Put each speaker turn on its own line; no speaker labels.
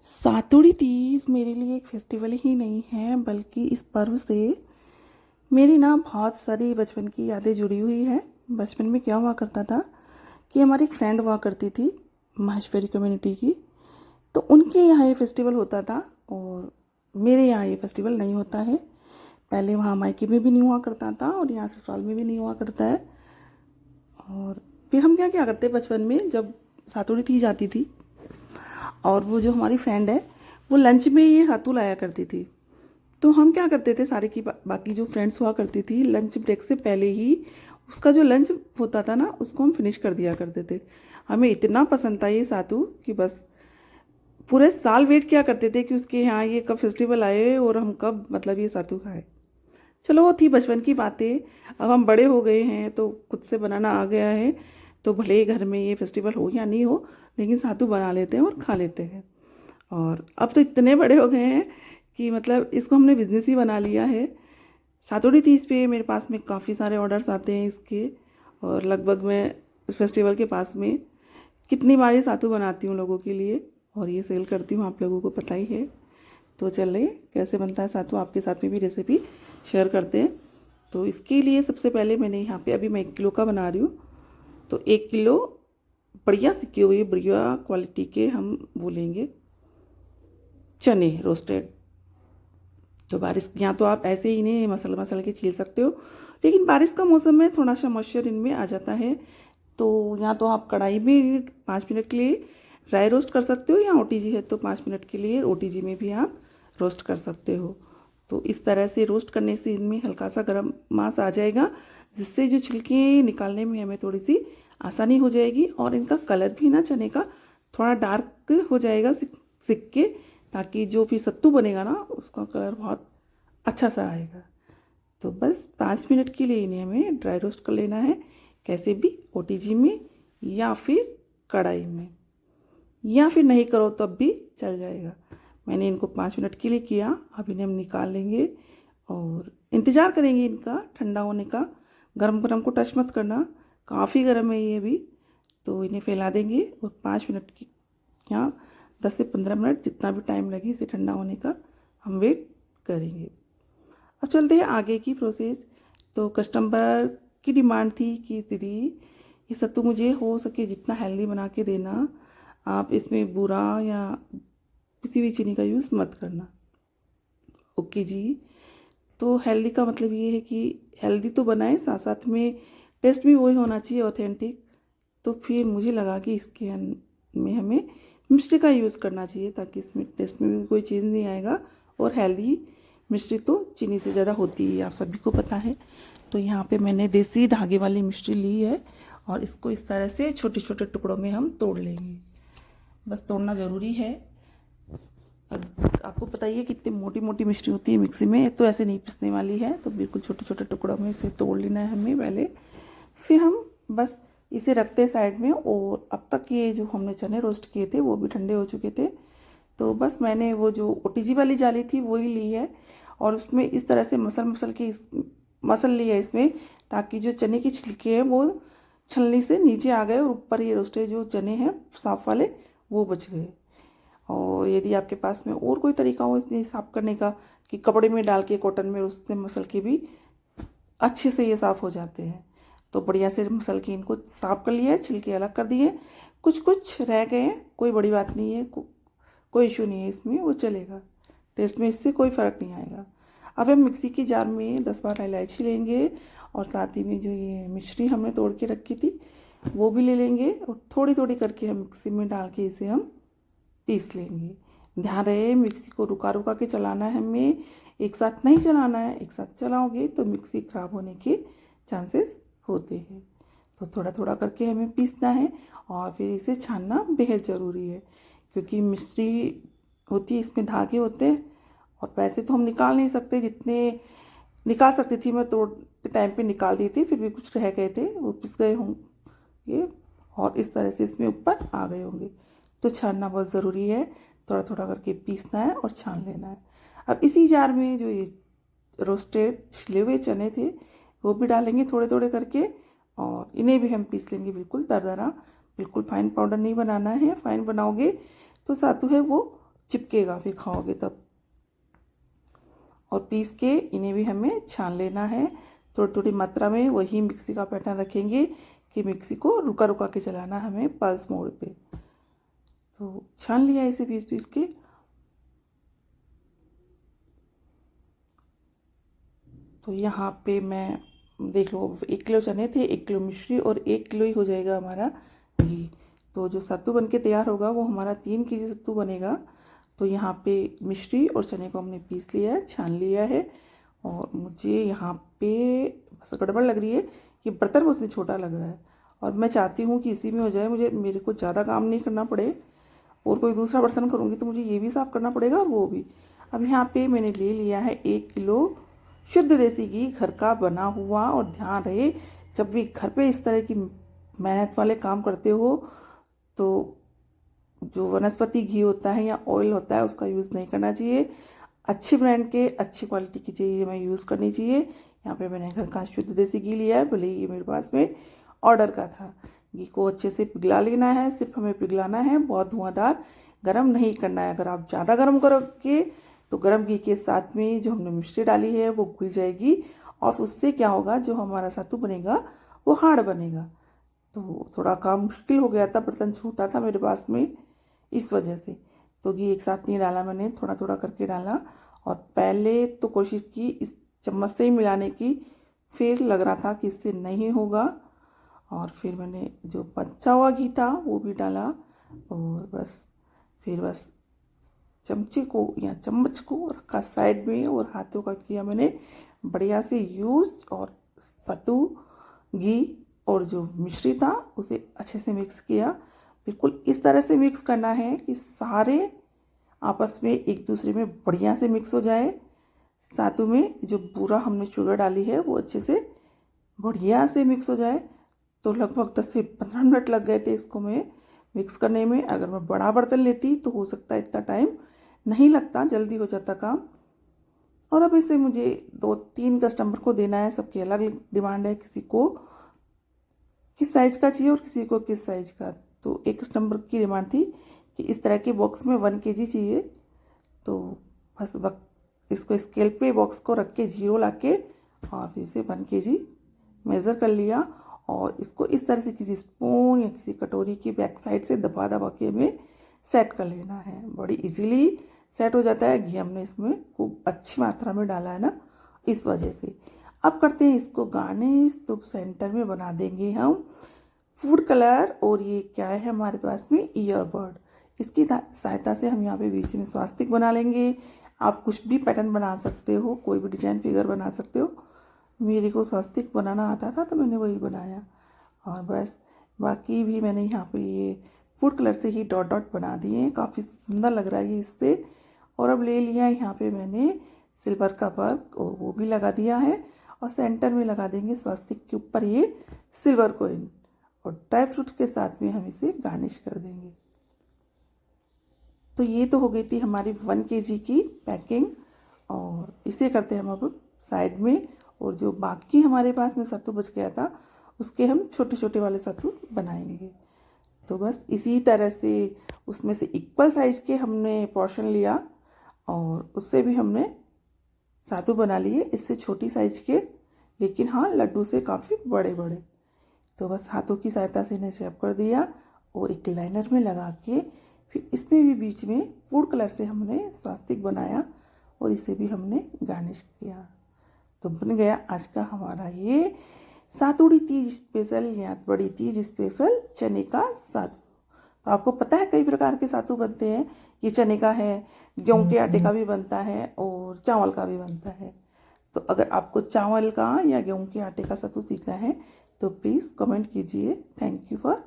सातुड़ी तीज मेरे लिए एक फेस्टिवल ही नहीं है, बल्कि इस पर्व से मेरी ना बहुत सारी बचपन की यादें जुड़ी हुई है। बचपन में क्या हुआ करता था कि हमारी एक फ्रेंड हुआ करती थी माहेश्वरी कम्युनिटी की। तो उनके यहाँ ये फेस्टिवल होता था और मेरे यहाँ ये फेस्टिवल नहीं होता है। पहले वहाँ मायके में भी नहीं हुआ करता था और यहाँ ससुराल में भी नहीं हुआ करता है। और फिर हम क्या क्या करते बचपन में, जब सातुड़ी तीज आती थी और वो जो हमारी फ्रेंड है वो लंच में ये सातू लाया करती थी, तो हम क्या करते थे, सारे की बाकी जो फ्रेंड्स हुआ करती थी लंच ब्रेक से पहले ही उसका जो लंच होता था ना उसको हम फिनिश कर दिया करते थे। हमें इतना पसंद था ये सातू कि बस पूरे साल वेट किया करते थे कि उसके यहाँ ये कब फेस्टिवल आए और हम कब मतलब ये सातू खाए। चलो वो थी बचपन की बातें। अब हम बड़े हो गए हैं तो खुद से बनाना आ गया है, तो भले ही घर में ये फेस्टिवल हो या नहीं हो लेकिन सातू बना लेते हैं और खा लेते हैं। और अब तो इतने बड़े हो गए हैं कि मतलब इसको हमने बिजनेस ही बना लिया है। सातोड़ी तीज पे मेरे पास में काफ़ी सारे ऑर्डर्स आते हैं इसके, और लगभग मैं फेस्टिवल के पास में कितनी बार ये सातू बनाती हूँ लोगों के लिए और ये सेल करती हूँ, आप लोगों को पता ही है। तो चलिए कैसे बनता है सातू आपके साथ में भी रेसिपी शेयर करते हैं। तो इसके लिए सबसे पहले मैंने यहाँ पे अभी मैं 1 किलो का बना रही हूँ, तो 1 किलो बढ़िया सिके हुए बढ़िया क्वालिटी के हम वो लेंगे चने रोस्टेड। तो बारिश यहाँ तो आप ऐसे ही इन्हें मसल मसल के छील सकते हो, लेकिन बारिश का मौसम में थोड़ा सा मॉइस्चर इनमें आ जाता है। तो यहाँ तो आप कढ़ाई में 5 मिनट के लिए ड्राई रोस्ट कर सकते हो, या ओटीजी है तो 5 मिनट के लिए ओटीजी में भी आप रोस्ट कर सकते हो। तो इस तरह से रोस्ट करने से इनमें हल्का सा गर्म मांस आ जाएगा, जिससे जो छिलके निकालने में हमें थोड़ी सी आसानी हो जाएगी, और इनका कलर भी ना चने का थोड़ा डार्क हो जाएगा सिक के, ताकि जो फिर सत्तू बनेगा ना उसका कलर बहुत अच्छा सा आएगा। तो बस 5 मिनट के लिए इन्हें हमें ड्राई रोस्ट कर लेना है, कैसे भी ओटीजी में या फिर कढ़ाई में, या फिर नहीं करो तब भी चल जाएगा। मैंने इनको 5 मिनट के लिए किया। अब इन्हें हम निकाल लेंगे और इंतज़ार करेंगे इनका ठंडा होने का। गरम गरम को टच मत करना, काफ़ी गर्म है ये भी। तो इन्हें फैला देंगे और 5 मिनट की या 10 से 15 मिनट जितना भी टाइम लगे इसे ठंडा होने का हम वेट करेंगे। अब चलते हैं आगे की प्रोसेस। तो कस्टमर की डिमांड थी कि दीदी ये सत्तू मुझे हो सके जितना हेल्दी बना के देना, आप इसमें बूरा या किसी भी चीनी का यूज़ मत करना। ओके जी। तो हेल्दी का मतलब ये है कि हेल्दी तो बनाए, साथ साथ में टेस्ट भी वही होना चाहिए ऑथेंटिक। तो फिर मुझे लगा कि इसके में हमें मिश्री का यूज़ करना चाहिए, ताकि इसमें टेस्ट में भी कोई चेंज नहीं आएगा, और हेल्दी मिश्री तो चीनी से ज़्यादा होती है, आप सभी को पता है। तो यहाँ पे मैंने देसी धागे वाली मिश्री ली है और इसको इस तरह से छोटे छोटे टुकड़ों में हम तोड़ लेंगे। बस तोड़ना ज़रूरी है। आपको पता ही है कितनी मोटी मोटी मिश्री होती है मिक्सी में, तो ऐसे नहीं पिसने वाली है। तो बिल्कुल छोटे छोटे टुकड़ों में इसे तोड़ लेना है हमें पहले। फिर हम बस इसे रखते हैं साइड में, और अब तक ये जो हमने चने रोस्ट किए थे वो भी ठंडे हो चुके थे। तो बस मैंने वो जो ओटीजी वाली जाली थी वही ली है, और उसमें इस तरह से मसल लिया इसमें, ताकि जो चने की छिलके हैं वो छलनी से नीचे आ गए और ऊपर ये रोस्टेड जो चने हैं साफ़ वाले वो बच गए। और यदि आपके पास में और कोई तरीका हो इसे साफ़ करने का, कि कपड़े में डाल के कॉटन में उससे मसल के भी अच्छे से ये साफ़ हो जाते हैं, तो बढ़िया से मसल के इनको साफ़ कर लिया है, छिलके अलग कर दिए। कुछ कुछ रह गए हैं, कोई बड़ी बात नहीं है, कोई इशू नहीं है इसमें, वो चलेगा। टेस्ट में इससे कोई फ़र्क नहीं आएगा। अब हम मिक्सी की जार में 10-12 इलायची लेंगे, और साथ ही में जो ये मिश्री हमने तोड़ के रखी थी वो भी ले लेंगे, और थोड़ी थोड़ी करके हम मिक्सी में डाल के इसे हम पीस लेंगे। ध्यान रहे मिक्सी को रुका रुका के चलाना है हमें, एक साथ नहीं चलाना है। एक साथ चलाओगे तो मिक्सी ख़राब होने के चांसेस होते हैं। तो थोड़ा थोड़ा करके हमें पीसना है, और फिर इसे छानना बेहद ज़रूरी है, क्योंकि मिश्री होती है इसमें धागे होते हैं, और वैसे तो हम निकाल नहीं सकते, जितने निकाल सकती थी मैं तोड़ते टाइम पे निकाल दी थी, फिर भी कुछ रह गए थे वो पिस गए होंगे और इस तरह से इसमें ऊपर आ गए होंगे। तो छानना बहुत ज़रूरी है, थोड़ा थोड़ा करके पीसना है और छान लेना है। अब इसी जार में जो ये रोस्टेड छिले हुए चने थे वो भी डालेंगे थोड़े थोड़े करके, और इन्हें भी हम पीस लेंगे बिल्कुल दरदरा। बिल्कुल फाइन पाउडर नहीं बनाना है, फाइन बनाओगे तो सातू है वो चिपकेगा फिर खाओगे तब। और पीस के इन्हें भी हमें छान लेना है थोड़ी थोड़ी मात्रा में। वही मिक्सी का पैटर्न रखेंगे कि मिक्सी को रुका रुका के चलाना हमें पल्स मोड पे। तो छान लिया इसे पीस पीस के। तो यहाँ पे मैं देख लो 1 किलो चने थे, 1 किलो मिश्री और 1 किलो ही हो जाएगा हमारा घी। तो जो सत्तू बन के तैयार होगा वो हमारा 3 केजी सत्तू बनेगा। तो यहाँ पे मिश्री और चने को हमने पीस लिया है, छान लिया है। और मुझे यहाँ पे बस गड़बड़ लग रही है कि बर्तन मुझसे छोटा लग रहा है और मैं चाहती हूँ कि इसी में हो जाए, मेरे को ज़्यादा काम नहीं करना पड़े। और कोई दूसरा बर्तन करूँगी तो मुझे ये भी साफ़ करना पड़ेगा और वो भी। अब यहाँ पे मैंने ले लिया है 1 किलो शुद्ध देसी घी, घर का बना हुआ। और ध्यान रहे जब भी घर पे इस तरह की मेहनत वाले काम करते हो तो जो वनस्पति घी होता है या ऑयल होता है उसका यूज़ नहीं करना चाहिए। अच्छी ब्रांड के अच्छी क्वालिटी की चीज़ हमें यूज़ करनी चाहिए। यहाँ पे मैंने घर का शुद्ध देसी घी लिया है, भले ही ये मेरे पास में ऑर्डर का था। घी को अच्छे से पिघला लेना है, सिर्फ हमें पिघलाना है, बहुत धुआंधार गर्म नहीं करना है। अगर आप ज़्यादा गर्म करोगे तो गर्म घी के साथ में जो हमने मिश्री डाली है वो घुल जाएगी और उससे क्या होगा, जो हमारा सत्तू बनेगा वो हार्ड बनेगा। तो थोड़ा काम मुश्किल हो गया था, बर्तन छूटा था मेरे पास में, इस वजह से। तो घी एक साथ नहीं डाला मैंने, थोड़ा थोड़ा करके डाला। और पहले तो कोशिश की इस चम्मच से ही मिलाने की, फिर लग रहा था कि इससे नहीं होगा। और फिर मैंने जो बचा हुआ घी था वो भी डाला और बस चमचे को या चम्मच को रखा साइड में और हाथों का किया मैंने बढ़िया से यूज़। और सत्तू घी और जो मिश्री था उसे अच्छे से मिक्स किया। बिल्कुल इस तरह से मिक्स करना है कि सारे आपस में एक दूसरे में बढ़िया से मिक्स हो जाए। सत्तू में जो पूरा हमने शुगर डाली है वो अच्छे से बढ़िया से मिक्स हो जाए। तो लगभग 10 से 15 मिनट लग गए थे इसको मैं मिक्स करने में। अगर मैं बड़ा बर्तन लेती तो हो सकता है इतना टाइम नहीं लगता, जल्दी हो जाता काम। और अब इसे मुझे 2-3 कस्टमर को देना है, सबकी अलग डिमांड है, किसी को किस साइज़ का चाहिए और किसी को किस साइज़ का। तो एक कस्टमर की डिमांड थी कि इस तरह के बॉक्स में 1 केजी चाहिए। तो बस इसको स्केल पे बॉक्स को रख के 0 ला के और फिर से 1 केजी मेज़र कर लिया। और इसको इस तरह से किसी स्पून या किसी कटोरी की बैक साइड से दबा दबा के हमें सेट कर लेना है। बड़ी इजीली सेट हो जाता है, घी हमने इसमें खूब अच्छी मात्रा में डाला है ना, इस वजह से। अब करते हैं इसको गार्निश। तो सेंटर में बना देंगे हम फूड कलर। और ये क्या है हमारे पास में, ईयरबड। इसकी सहायता से हम यहाँ पे बीच में स्वास्तिक बना लेंगे। आप कुछ भी पैटर्न बना सकते हो, कोई भी डिजाइन फिगर बना सकते हो। मेरे को स्वास्तिक बनाना आता था तो मैंने वही बनाया। और बस बाकी भी मैंने यहाँ पे ये फूड कलर से ही डॉट डॉट बना दिए, काफ़ी सुंदर लग रहा है ये इससे। और अब ले लिया यहाँ पे मैंने सिल्वर का वर्क और वो भी लगा दिया है। और सेंटर में लगा देंगे स्वास्तिक के ऊपर ये सिल्वर कॉइन। और ड्राई फ्रूट्स के साथ में हम इसे गार्निश कर देंगे। तो ये तो हो गई थी हमारी 1 केजी की पैकिंग। और इसे करते हैं हम अब साइड में। और जो बाकी हमारे पास में सत्तू बच गया था उसके हम छोटे छोटे वाले सत्तू बनाएंगे। तो बस इसी तरह से उसमें से इक्वल साइज़ के हमने पोर्शन लिया और उससे भी हमने सत्तू बना लिए, इससे छोटी साइज़ के, लेकिन हाँ लड्डू से काफ़ी बड़े बड़े। तो बस हाथों की सहायता से इन्हें शेप कर दिया और एक लाइनर में लगा के फिर इसमें भी बीच में फूड कलर से हमने स्वास्तिक बनाया और इसे भी हमने गार्निश किया। तो बन गया आज का हमारा ये सातुड़ी तीज स्पेशल या बड़ी तीज स्पेशल चने का सत्तू। तो आपको पता है कई प्रकार के सत्तू बनते हैं। ये चने का है, गेहूं के आटे का भी बनता है और चावल का भी बनता है। तो अगर आपको चावल का या गेहूं के आटे का सत्तू सीखना है तो प्लीज़ कमेंट कीजिए। Thank you for